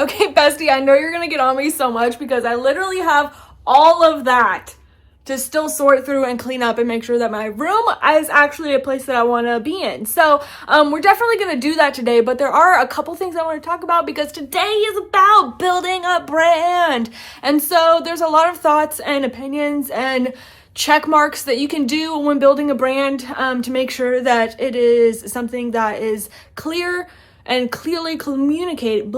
Okay, bestie, I know you're gonna get on me so much because I literally have all of that to still sort through and clean up and make sure that my room is actually a place that I want to be in. So we're definitely going to do that today, but there are a couple things I want to talk about because today is about building a brand. And so there's a lot of thoughts and opinions and check marks that you can do when building a brand to make sure that it is something that is clear and clearly communicating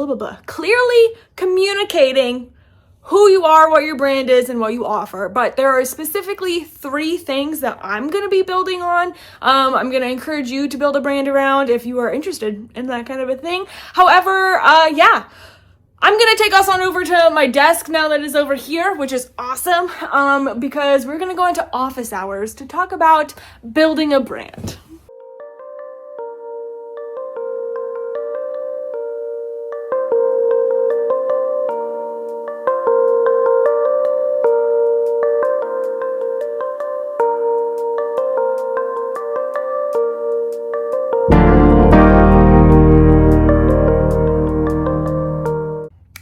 who you are, what your brand is, and what you offer. But there are specifically 3 things that I'm going to be building on. I'm going to encourage you to build a brand around if you are interested in that kind of a thing. However, I'm going to take us on over to my desk now that it's over here, which is awesome, because we're going to go into office hours to talk about building a brand.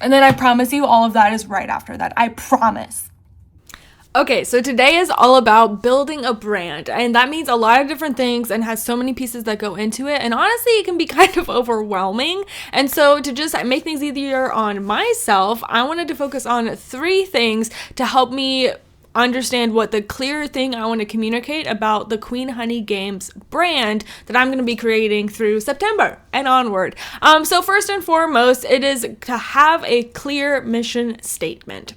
And then I promise you all of that is right after that. I promise. Okay, so today is all about building a brand, and that means a lot of different things and has so many pieces that go into it, and honestly, it can be kind of overwhelming. And so to just make things easier on myself, I wanted to focus on 3 things to help me understand what the clear thing I want to communicate about the Queen Honey Games brand that I'm going to be creating through September and onward. So first and foremost, it is to have a clear mission statement.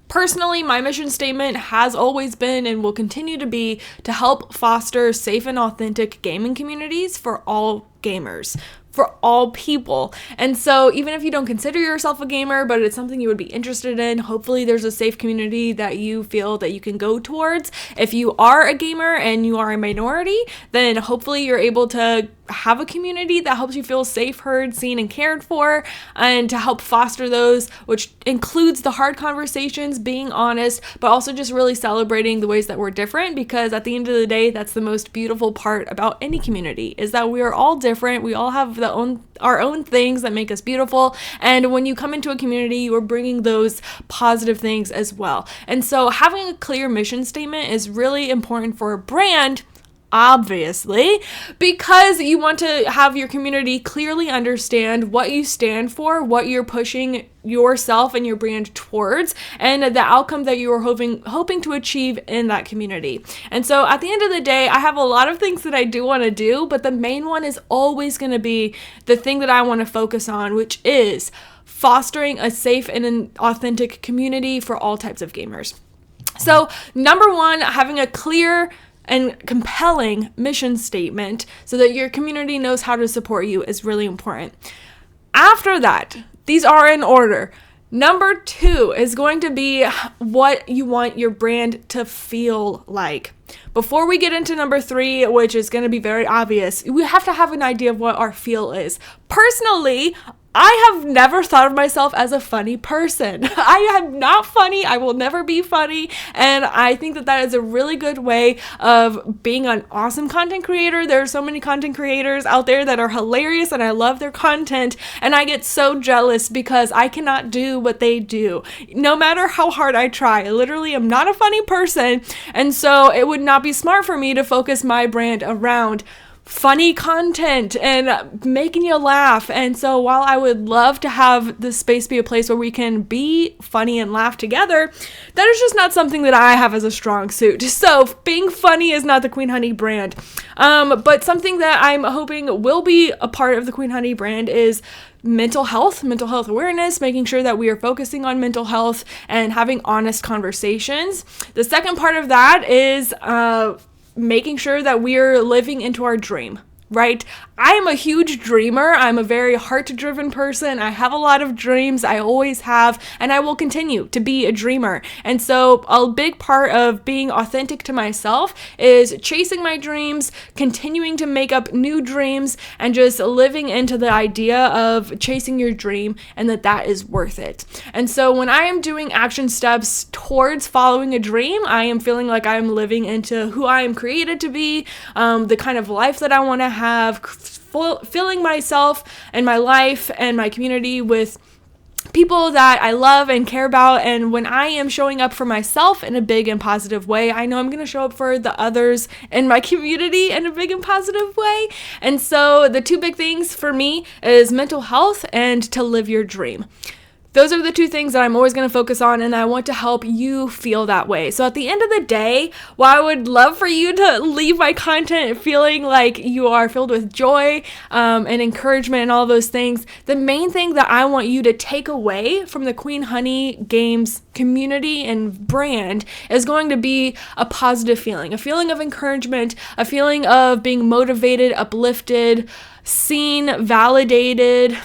Personally, my mission statement has always been and will continue to be to help foster safe and authentic gaming communities for all gamers, for all people. And so even if you don't consider yourself a gamer, but it's something you would be interested in, hopefully there's a safe community that you feel that you can go towards. If you are a gamer and you are a minority, then hopefully you're able to have a community that helps you feel safe, heard, seen, and cared for, and to help foster those, which includes the hard conversations, being honest, but also just really celebrating the ways that we're different, because at the end of the day, that's the most beautiful part about any community, is that we are all different. We all have our own things that make us beautiful, and when you come into a community, you are bringing those positive things as well. And so having a clear mission statement is really important for a brand, obviously, because you want to have your community clearly understand what you stand for, what you're pushing yourself and your brand towards, and the outcome that you are hoping to achieve in that community. And so at the end of the day, I have a lot of things that I do want to do, but the main one is always going to be the thing that I want to focus on, which is fostering a safe and an authentic community for all types of gamers. So number 1, having a clear and compelling mission statement so that your community knows how to support you is really important. After that, these are in order. Number 2 is going to be what you want your brand to feel like. Before we get into number 3, which is going to be very obvious, we have to have an idea of what our feel is. Personally, I have never thought of myself as a funny person. I am not funny. I will never be funny. And I think that that is a really good way of being an awesome content creator. There are so many content creators out there that are hilarious and I love their content. And I get so jealous because I cannot do what they do. No matter how hard I try, I literally am not a funny person. And so it would not be smart for me to focus my brand around funny content and making you laugh. And so while I would love to have the space be a place where we can be funny and laugh together, that is just not something that I have as a strong suit. So being funny is not the Queen Honey brand. But something that I'm hoping will be a part of the Queen Honey brand is mental health awareness, making sure that we are focusing on mental health and having honest conversations. The second part of that is making sure that we're living into our dream, right? I am a huge dreamer. I'm a very heart-driven person. I have a lot of dreams. I always have, and I will continue to be a dreamer. And so a big part of being authentic to myself is chasing my dreams, continuing to make up new dreams, and just living into the idea of chasing your dream and that is worth it. And so when I am doing action steps towards following a dream, I am feeling like I'm living into who I am created to be, the kind of life that I want to have, filling myself and my life and my community with people that I love and care about. And when I am showing up for myself in a big and positive way, I know I'm going to show up for the others in my community in a big and positive way. And so the two big things for me is mental health and to live your dream. Those are the two things that I'm always going to focus on, and I want to help you feel that way. So at the end of the day, while I would love for you to leave my content feeling like you are filled with joy and encouragement and all those things, the main thing that I want you to take away from the Queen Honey Games community and brand is going to be a positive feeling, a feeling of encouragement, a feeling of being motivated, uplifted, seen, validated,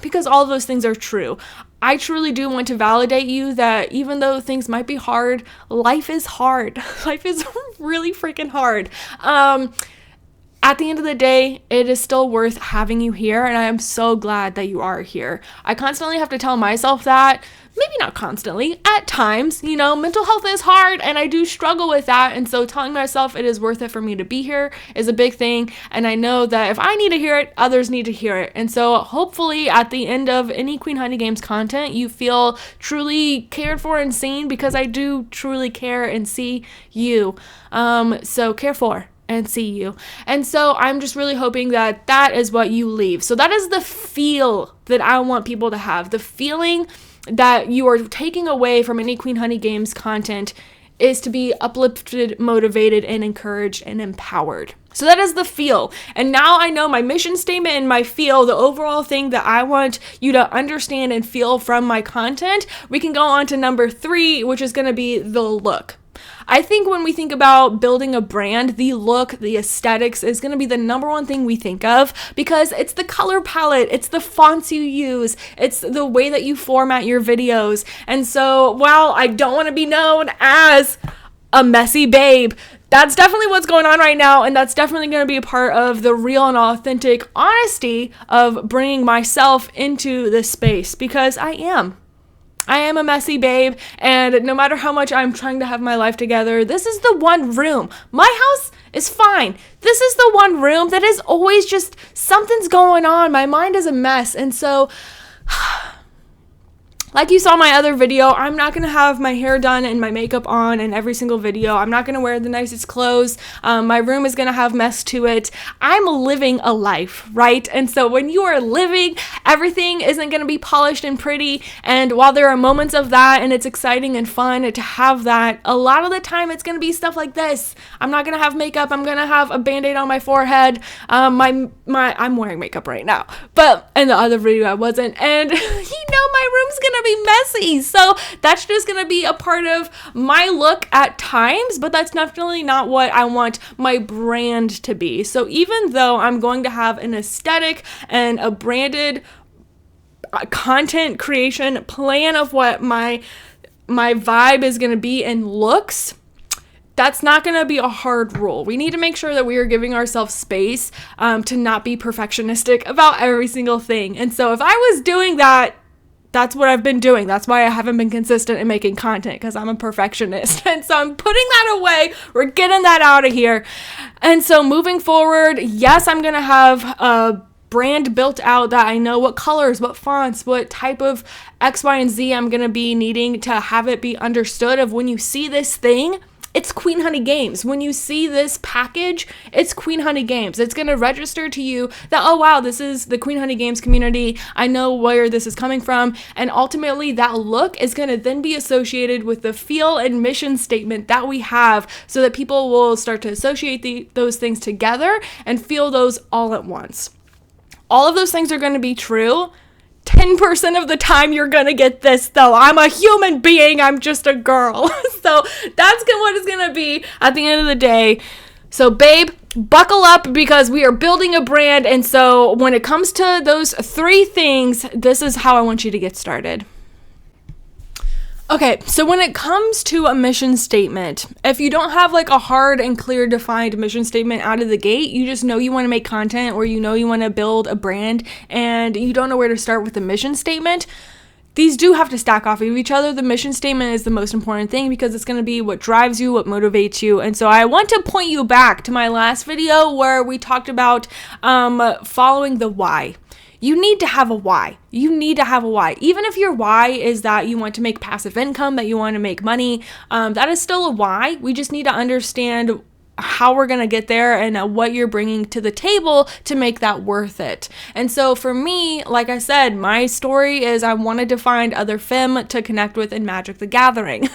because all of those things are true. I truly do want to validate you that even though things might be hard, life is hard. Life is really freaking hard. At the end of the day, it is still worth having you here, and I am so glad that you are here. I constantly have to tell myself that, maybe not constantly, at times, mental health is hard, and I do struggle with that, and so telling myself it is worth it for me to be here is a big thing, and I know that if I need to hear it, others need to hear it, and so hopefully at the end of any Queen Honey Games content, you feel truly cared for and seen, because I do truly care and see you, so care for and see you. And so I'm just really hoping that that is what you leave. So that is the feel that I want people to have. The feeling that you are taking away from any Queen Honey Games content is to be uplifted, motivated, and encouraged and empowered. So that is the feel. And now I know my mission statement and my feel, the overall thing that I want you to understand and feel from my content. We can go on to number 3, which is going to be the look. I think when we think about building a brand, the look, the aesthetics is going to be the number one thing we think of, because it's the color palette, it's the fonts you use, it's the way that you format your videos. And so while I don't want to be known as a messy babe, that's definitely what's going on right now, and that's definitely going to be a part of the real and authentic honesty of bringing myself into this space, because I am a messy babe, and no matter how much I'm trying to have my life together, this is the one room. My house is fine. This is the one room that is always just something's going on. My mind is a mess, and so like you saw my other video, I'm not going to have my hair done and my makeup on in every single video. I'm not going to wear the nicest clothes. My room is going to have mess to it. I'm living a life, right? And so when you are living, everything isn't going to be polished and pretty. And while there are moments of that and it's exciting and fun to have that, a lot of the time it's going to be stuff like this. I'm not going to have makeup. I'm going to have a Band-Aid on my forehead. I'm wearing makeup right now, but in the other video I wasn't. And my room's going to be messy. So that's just going to be a part of my look at times, but that's definitely not what I want my brand to be. So even though I'm going to have an aesthetic and a branded content creation plan of what my vibe is going to be and looks, that's not going to be a hard rule. We need to make sure that we are giving ourselves space to not be perfectionistic about every single thing. And so if I was doing that, that's what I've been doing. That's why I haven't been consistent in making content, because I'm a perfectionist. And so I'm putting that away. We're getting that out of here. And so moving forward, yes, I'm going to have a brand built out that I know what colors, what fonts, what type of X, Y, and Z I'm going to be needing to have it be understood of when you see this thing. It's Queen Honey Games. When you see this package, it's Queen Honey Games. It's going to register to you that, oh wow, this is the Queen Honey Games community. I know where this is coming from. And ultimately that look is going to then be associated with the feel and mission statement that we have, so that people will start to associate those things together and feel those all at once. All of those things are going to be true. 10% of the time you're gonna get this though. I'm a human being, I'm just a girl. So that's what it's gonna be at the end of the day. So babe, buckle up, because we are building a brand. And so when it comes to those 3 things, this is how I want you to get started. Okay, so when it comes to a mission statement, if you don't have like a hard and clear defined mission statement out of the gate, you just know you want to make content, or you know you want to build a brand and you don't know where to start with the mission statement, these do have to stack off of each other. The mission statement is the most important thing, because it's going to be what drives you, what motivates you. And so I want to point you back to my last video where we talked about following the why. You need to have a why. You need to have a why. Even if your why is that you want to make passive income, that you want to make money, that is still a why. We just need to understand how we're going to get there and what you're bringing to the table to make that worth it. And so for me, like I said, my story is I wanted to find other femme to connect with in Magic the Gathering.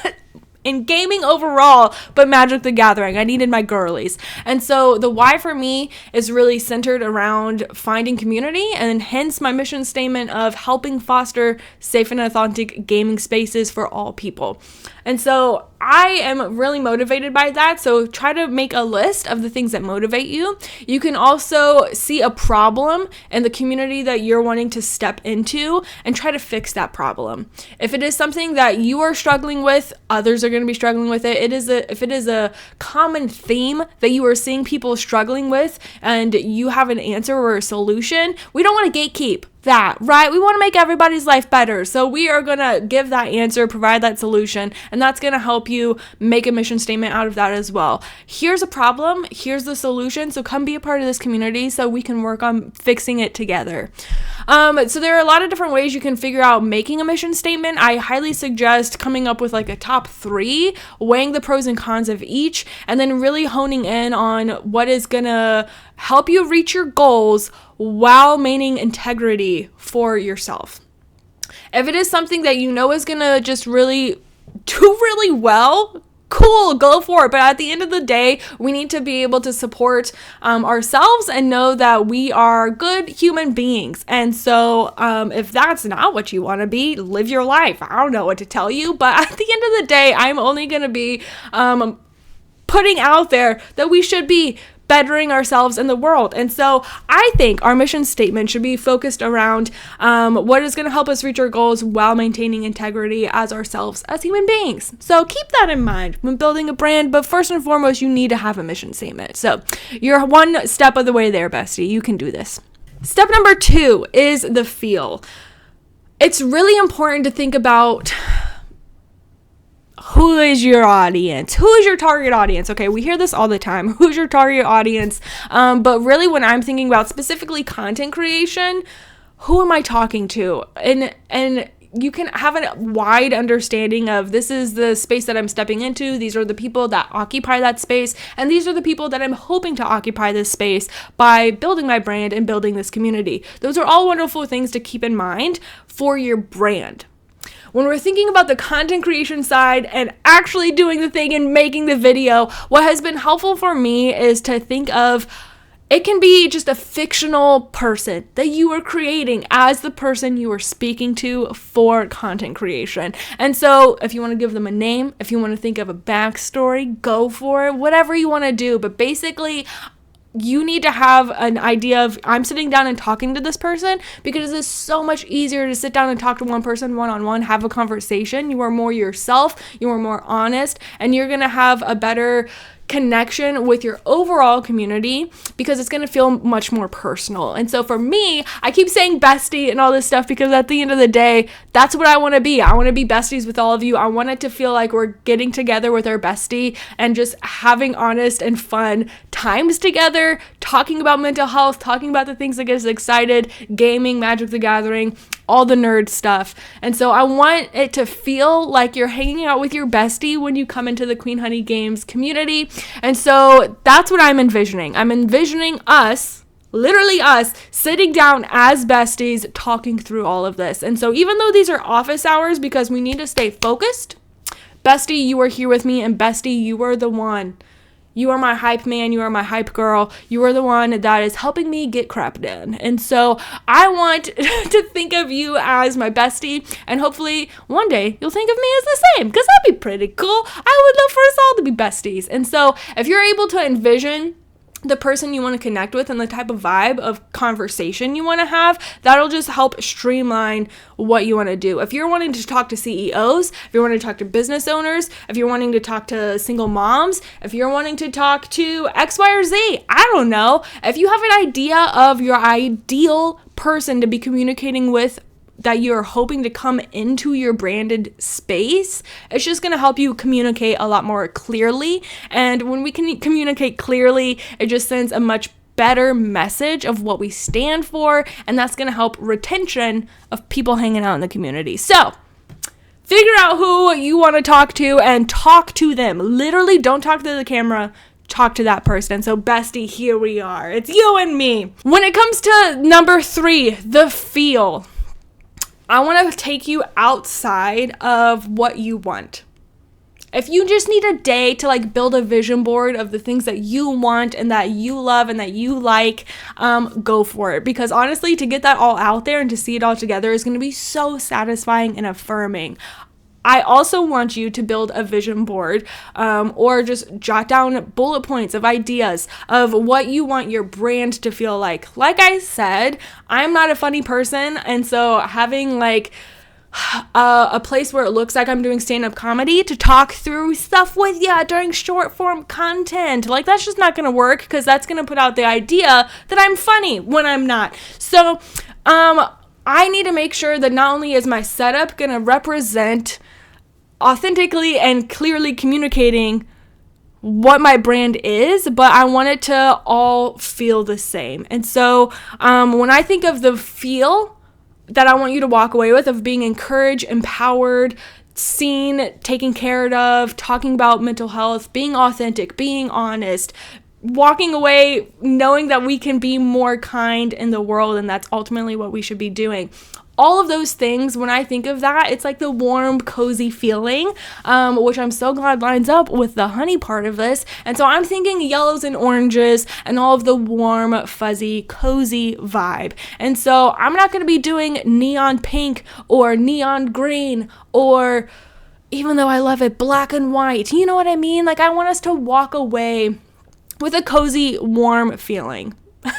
In gaming overall, but Magic the Gathering, I needed my girlies. And so the why for me is really centered around finding community, and hence my mission statement of helping foster safe and authentic gaming spaces for all people. And so I am really motivated by that. So try to make a list of the things that motivate you. You can also see a problem in the community that you're wanting to step into and try to fix that problem. If it is something that you are struggling with, others are going to be struggling with it. If it is a common theme that you are seeing people struggling with and you have an answer or a solution, we don't want to gatekeep that, right? We want to make everybody's life better. So we are going to give that answer, provide that solution, and that's going to help you make a mission statement out of that as well. Here's a problem, here's the solution, so come be a part of this community so we can work on fixing it together. So there are a lot of different ways you can figure out making a mission statement. I highly suggest coming up with like a top 3, weighing the pros and cons of each, and then really honing in on what is going to help you reach your goals while maintaining integrity for yourself. If it is something that you know is going to just really do really well, cool, go for it. But at the end of the day, we need to be able to support ourselves and know that we are good human beings. And so if that's not what you want to be, live your life. I don't know what to tell you, but at the end of the day, I'm only going to be putting out there that we should be bettering ourselves in the world. And so I think our mission statement should be focused around what is going to help us reach our goals while maintaining integrity as ourselves as human beings. So keep that in mind when building a brand, but first and foremost, you need to have a mission statement. So you're one step of the way there, bestie. You can do this. Step number 2 is the feel. It's really important to think about who is your audience? Who is your target audience? Okay, we hear this all the time. Who's your target audience? But really when I'm thinking about specifically content creation, who am I talking to? And you can have a wide understanding of this is the space that I'm stepping into. These are the people that occupy that space. And these are the people that I'm hoping to occupy this space by building my brand and building this community. Those are all wonderful things to keep in mind for your brand. When we're thinking about the content creation side and actually doing the thing and making the video, what has been helpful for me is to think of it can be just a fictional person that you are creating as the person you are speaking to for content creation. And so if you want to give them a name, if you want to think of a backstory, go for it, whatever you want to do. But basically, you need to have an idea of I'm sitting down and talking to this person, because it's so much easier to sit down and talk to one person one-on-one, have a conversation. You are more yourself, you are more honest, and you're going to have a better connection with your overall community because it's going to feel much more personal. And so for me, I keep saying bestie and all this stuff because at the end of the day, that's what I want to be. I want to be besties with all of you. I want it to feel like we're getting together with our bestie and just having honest and fun times together, talking about mental health, talking about the things that get us excited, gaming, Magic the Gathering, all the nerd stuff. And so I want it to feel like you're hanging out with your bestie when you come into the Queen Honey Games community. And so that's what I'm envisioning. I'm envisioning us, literally us, sitting down as besties, talking through all of this. And so even though these are office hours because we need to stay focused, bestie, you are here with me, and bestie, you are the one. You are my hype man. You are my hype girl. You are the one that is helping me get crap done. And so I want to think of you as my bestie. And hopefully one day you'll think of me as the same, because that'd be pretty cool. I would love for us all to be besties. And so if you're able to envision the person you want to connect with and the type of vibe of conversation you want to have, that'll just help streamline what you want to do. If you're wanting to talk to CEOs, if you're wanting to talk to business owners, if you're wanting to talk to single moms, if you're wanting to talk to X, Y, or Z, I don't know. If you have an idea of your ideal person to be communicating with that you're hoping to come into your branded space, it's just going to help you communicate a lot more clearly. And when we can communicate clearly, it just sends a much better message of what we stand for, and that's going to help retention of people hanging out in the community. So figure out who you want to talk to and talk to them. Literally, don't talk to the camera. Talk to that person. So bestie, here we are. It's you and me. When it comes to number 3, the feel, I want to take you outside of what you want. If you just need a day to like build a vision board of the things that you want and that you love and that you like, go for it. Because honestly, to get that all out there and to see it all together is going to be so satisfying and affirming. I also want you to build a vision board, or just jot down bullet points of ideas of what you want your brand to feel like. Like I said, I'm not a funny person, and so having like a place where it looks like I'm doing stand-up comedy to talk through stuff with you during short form content, like that's just not going to work, because that's going to put out the idea that I'm funny when I'm not. So I need to make sure that not only is my setup going to represent authentically and clearly communicating what my brand is, but I want it to all feel the same. And so when I think of the feel that I want you to walk away with, of being encouraged, empowered, seen, taken care of, talking about mental health, being authentic, being honest, walking away knowing that we can be more kind in the world, and that's ultimately what we should be doing. All of those things, when I think of that, it's like the warm, cozy feeling, which I'm so glad lines up with the honey part of this. And so I'm thinking yellows and oranges and all of the warm, fuzzy, cozy vibe. And so I'm not going to be doing neon pink or neon green, or even though I love it, black and white. You know what I mean? Like, I want us to walk away with a cozy, warm feeling.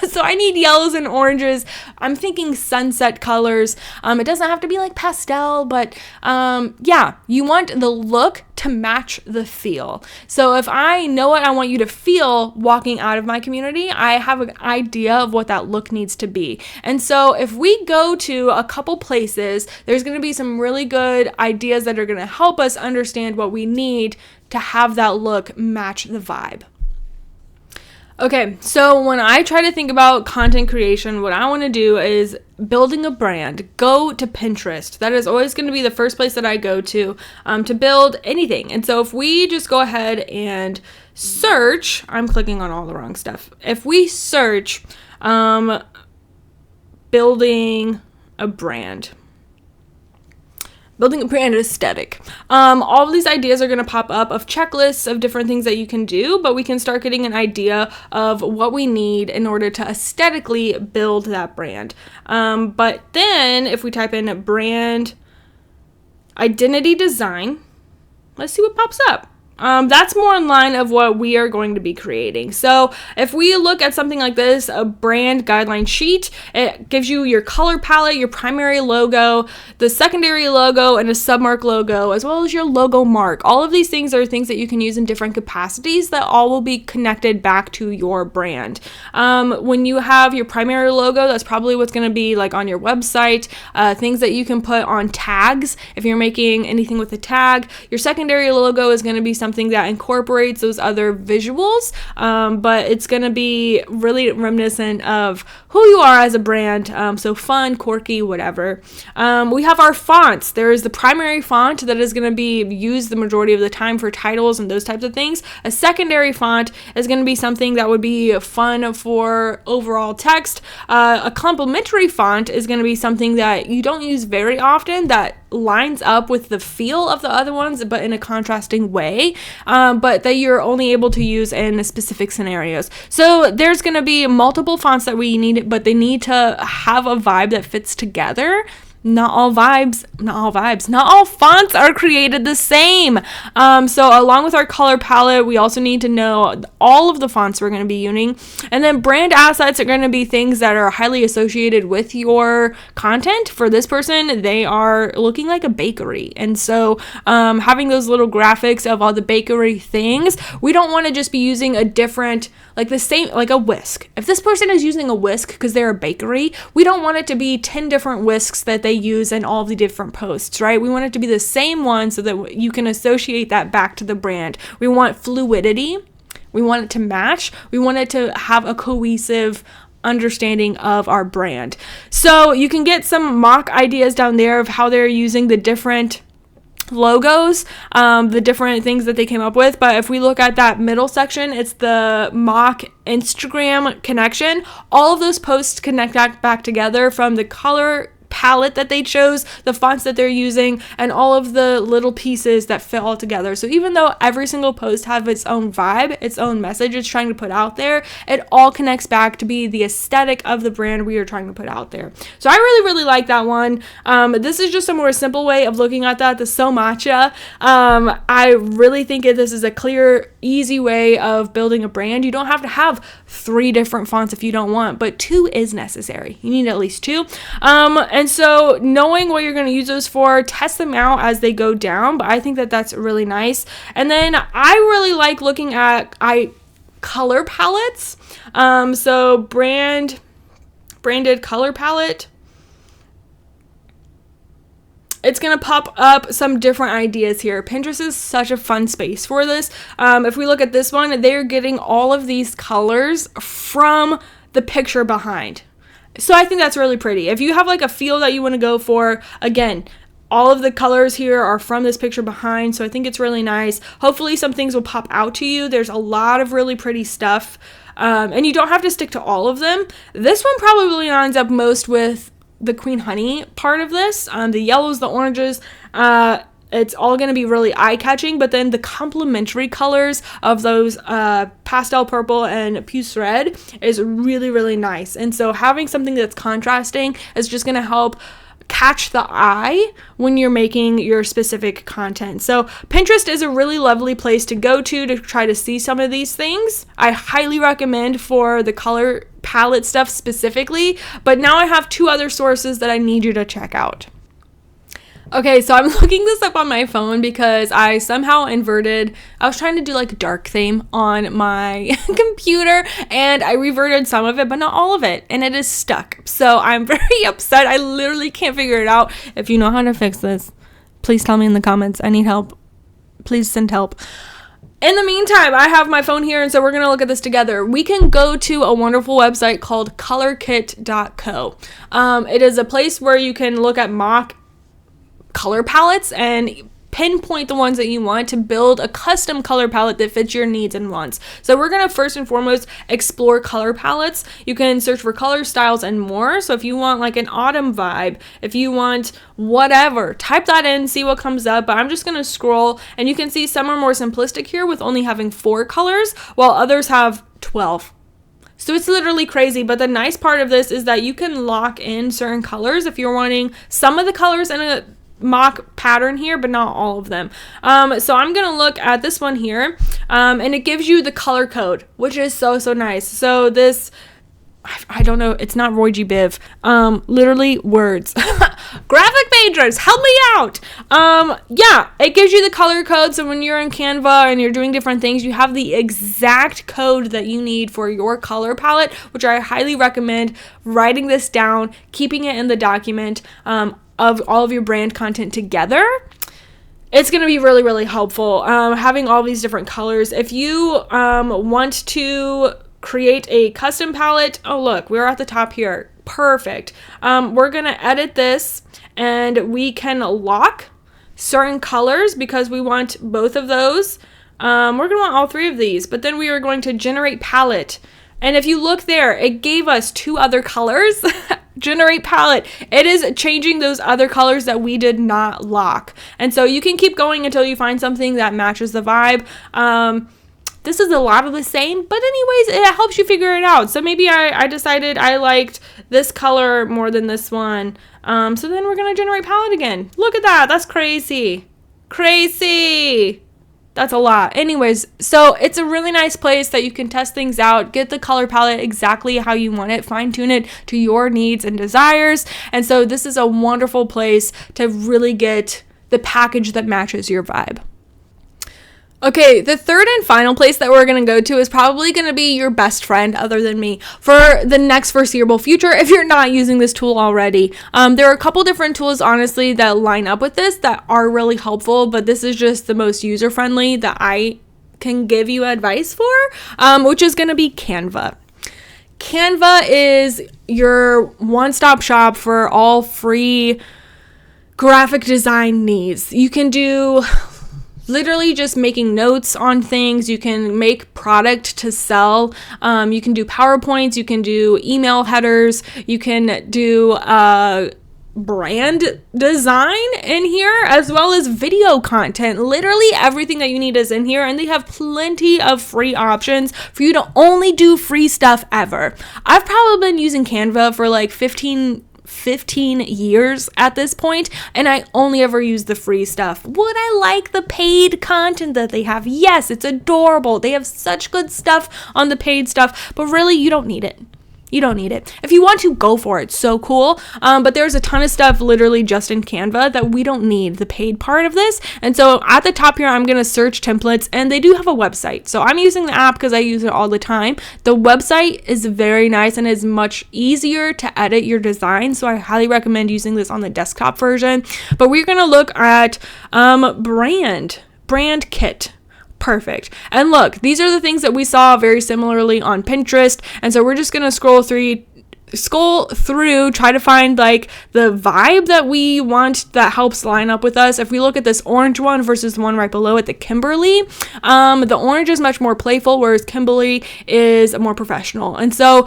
So I need yellows and oranges. I'm thinking sunset colors. It doesn't have to be like pastel, but yeah, you want the look to match the feel. So if I know what I want you to feel walking out of my community, I have an idea of what that look needs to be. And so if we go to a couple places, there's going to be some really good ideas that are going to help us understand what we need to have that look match the vibe. Okay, so when I try to think about content creation, what I want to do is building a brand. Go to Pinterest. That is always going to be the first place that I go to build anything. And so if we just go ahead and search, I'm clicking on all the wrong stuff. If we search building a brand aesthetic. All of these ideas are going to pop up of checklists of different things that you can do, but we can start getting an idea of what we need in order to aesthetically build that brand. But then if we type in brand identity design, let's see what pops up. That's more in line of what we are going to be creating. So if we look at something like this, a brand guideline sheet, it gives you your color palette, your primary logo, the secondary logo, and a submark logo, as well as your logo mark. All of these things are things that you can use in different capacities that all will be connected back to your brand. When you have your primary logo, that's probably what's going to be like on your website, things that you can put on tags if you're making anything with a tag. Your secondary logo is going to be something that incorporates those other visuals, but it's going to be really reminiscent of who you are as a brand, so fun, quirky, whatever. We have our fonts. There is the primary font that is going to be used the majority of the time for titles and those types of things. A secondary font is going to be something that would be fun for overall text. A complementary font is going to be something that you don't use very often, that lines up with the feel of the other ones, but in a contrasting way, but that you're only able to use in specific scenarios. So there's going to be multiple fonts that we need, but they need to have a vibe that fits together. Not all fonts are created the same. So along with our color palette, we also need to know all of the fonts we're going to be using. And then brand assets are going to be things that are highly associated with your content. For this person, they are looking like a bakery. And so having those little graphics of all the bakery things, we don't want to just be using a different, like the same, like a whisk. If this person is using a whisk because they're a bakery, we don't want it to be 10 different whisks that they use in all of the different posts, right? We want it to be the same one so that you can associate that back to the brand. We want fluidity. We want it to match. We want it to have a cohesive understanding of our brand. So you can get some mock ideas down there of how they're using the different logos, the different things that they came up with. But if we look at that middle section, it's the mock Instagram connection. All of those posts connect back together from the color palette that they chose, the fonts that they're using, and all of the little pieces that fit all together. So even though every single post have its own vibe, its own message it's trying to put out there, it all connects back to be the aesthetic of the brand we are trying to put out there. So I really like that one. This is just a more simple way of looking at that, the So Matcha. I really think this is a clear, easy way of building a brand. You don't have to have 3 different fonts if you don't want, but 2 is necessary. You need at least 2. And so knowing what you're going to use those for, test them out as they go down, but I think that that's really nice. And then I really like looking at color palettes. So branded color palette. It's going to pop up some different ideas here. Pinterest is such a fun space for this. If we look at this one, they're getting all of these colors from the picture behind. So I think that's really pretty. If you have like a feel that you want to go for, again, all of the colors here are from this picture behind. So I think it's really nice. Hopefully some things will pop out to you. There's a lot of really pretty stuff. And you don't have to stick to all of them. This one probably lines up most with the Queen Honey part of this. The yellows, the oranges, it's all going to be really eye-catching, but then the complementary colors of those pastel purple and puce red is really nice. And so having something that's contrasting is just going to help catch the eye when you're making your specific content. So Pinterest is a really lovely place to go to try to see some of these things. I highly recommend for the color palette stuff specifically, but now I have 2 other sources that I need you to check out. Okay, so I'm looking this up on my phone because I somehow inverted. I was trying to do like a dark theme on my computer and I reverted some of it, but not all of it, and it is stuck. So I'm very upset. I literally can't figure it out. If you know how to fix this, please tell me in the comments. I need help. Please send help. In the meantime, I have my phone here, and so we're going to look at this together. We can go to a wonderful website called colorkit.co. It is a place where you can look at mock color palettes and pinpoint the ones that you want to build a custom color palette that fits your needs and wants. So we're going to first and foremost explore color palettes. You can search for color styles and more. So if you want like an autumn vibe, if you want whatever, type that in, see what comes up. But I'm just going to scroll, and you can see some are more simplistic here with only having 4 colors, while others have 12. So it's literally crazy, but the nice part of this is that you can lock in certain colors if you're wanting some of the colors in a mock pattern here, but not all of them. So I'm gonna look at this one here, and it gives you the color code, which is so nice. So this, I don't know, it's not Roy G. Biv, literally words. Graphic painters, help me out. Yeah, it gives you the color code, so when you're in Canva and you're doing different things, you have the exact code that you need for your color palette, which I highly recommend writing this down, keeping it in the document of all of your brand content together. It's going to be really helpful, having all these different colors. If you want to create a custom palette, oh look, we're at the top here. Perfect. We're going to edit this, and we can lock certain colors because we want both of those. We're going to want all 3 of these, but then we are going to generate palette. And if you look there, it gave us 2 other colors. Generate palette. It is changing those other colors that we did not lock. And so you can keep going until you find something that matches the vibe. This is a lot of the same, but anyways, it helps you figure it out. So maybe I decided I liked this color more than this one. So then we're going to generate palette again. Look at that. That's crazy. Crazy. That's a lot. Anyways, so it's a really nice place that you can test things out, get the color palette exactly how you want it, fine tune it to your needs and desires. And so this is a wonderful place to really get the package that matches your vibe. Okay, the third and final place that we're going to go to is probably going to be your best friend other than me for the next foreseeable future if you're not using this tool already. There are a couple different tools, honestly, that line up with this that are really helpful, but this is just the most user-friendly that I can give you advice for, which is going to be Canva. Canva is your one-stop shop for all free graphic design needs. You can do literally just making notes on things. You can make product to sell. You can do PowerPoints. You can do email headers. You can do brand design in here, as well as video content. Literally everything that you need is in here, and they have plenty of free options for you to only do free stuff ever. I've probably been using Canva for like 15 years at this point, and I only ever use the free stuff. Would I like the paid content that they have? Yes, it's adorable. They have such good stuff on the paid stuff, but really you don't need it. You don't need it. If you want to, go for it. So cool. But there's a ton of stuff literally just in Canva that we don't need the paid part of this. And so at the top here, I'm going to search templates, and they do have a website. So I'm using the app because I use it all the time. The website is very nice and is much easier to edit your design. So I highly recommend using this on the desktop version. But we're going to look at brand kit. Perfect. And look, these are the things that we saw very similarly on Pinterest. And so we're just going to scroll through, try to find like the vibe that we want that helps line up with us. If we look at this orange one versus the one right below it, the Kimberly, the orange is much more playful, whereas Kimberly is more professional. And so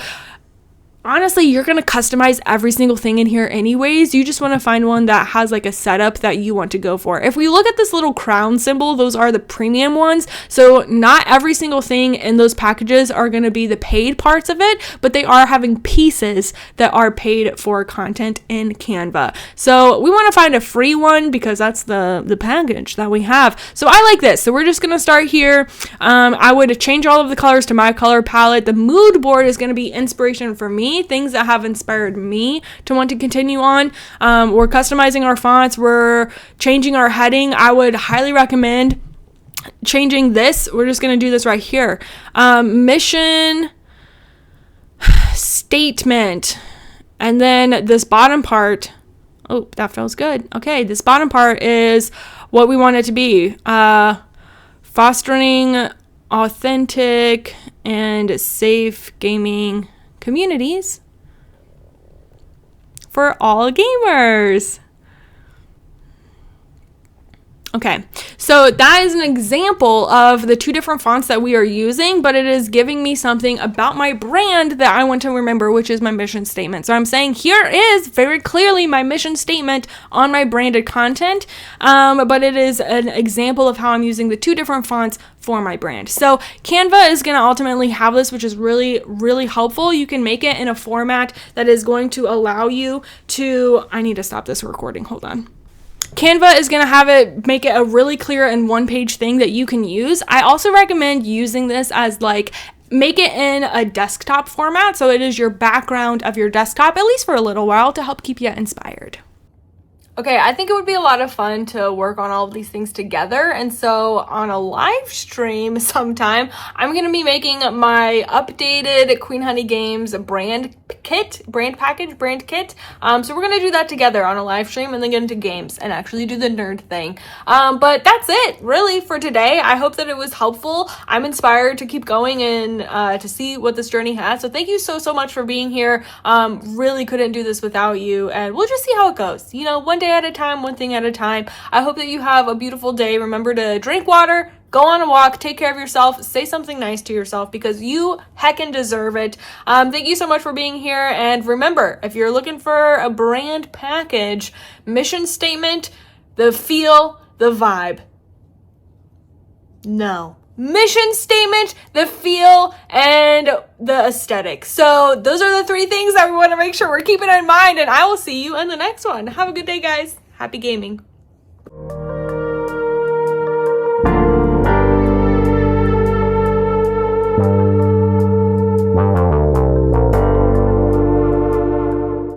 honestly, you're going to customize every single thing in here anyways. You just want to find one that has like a setup that you want to go for. If we look at this little crown symbol, those are the premium ones. So not every single thing in those packages are going to be the paid parts of it, but they are having pieces that are paid for content in Canva. So we want to find a free one because that's the package that we have. So I like this. So we're just going to start here. I would change all of the colors to my color palette. The mood board is going to be inspiration for me. Things that have inspired me to want to continue on. We're customizing our fonts. We're changing our heading. I would highly recommend changing this. We're just going to do this right here. Mission statement. And then this bottom part. Oh, that feels good. Okay, this bottom part is what we want it to be. Fostering authentic and safe gaming communities for all gamers. Okay, so that is an example of the two different fonts that we are using, but it is giving me something about my brand that I want to remember, which is my mission statement. So I'm saying here is very clearly my mission statement on my branded content, but it is an example of how I'm using the two different fonts for my brand. So Canva is going to ultimately have this, which is really, really helpful. You can make it in a format that is going to allow you to, I need to stop this recording. Hold on. Canva is going to have it, make it a really clear and one-page thing that you can use. I also recommend using this as like, make it in a desktop format. So it is your background of your desktop, at least for a little while, to help keep you inspired. Okay, I think it would be a lot of fun to work on all of these things together. And so on a live stream sometime, I'm going to be making my updated Queen Honey Games brand package. So we're going to do that together on a live stream and then get into games and actually do the nerd thing. But that's it really for today. I hope that it was helpful. I'm inspired to keep going and to see what this journey has. So thank you so much for being here. Really couldn't do this without you, and we'll just see how it goes. You know, one day at a time, one thing at a time. I hope that you have a beautiful day. Remember to drink water, go on a walk, take care of yourself, say something nice to yourself because you heckin' deserve it. Thank you so much for being here. And remember, if you're looking for a brand package, mission statement, the feel, the vibe. No. Mission statement, the feel, and the aesthetic. So those are the three things that we want to make sure we're keeping in mind, and I will see you in the next one. Have a good day, guys. Happy gaming.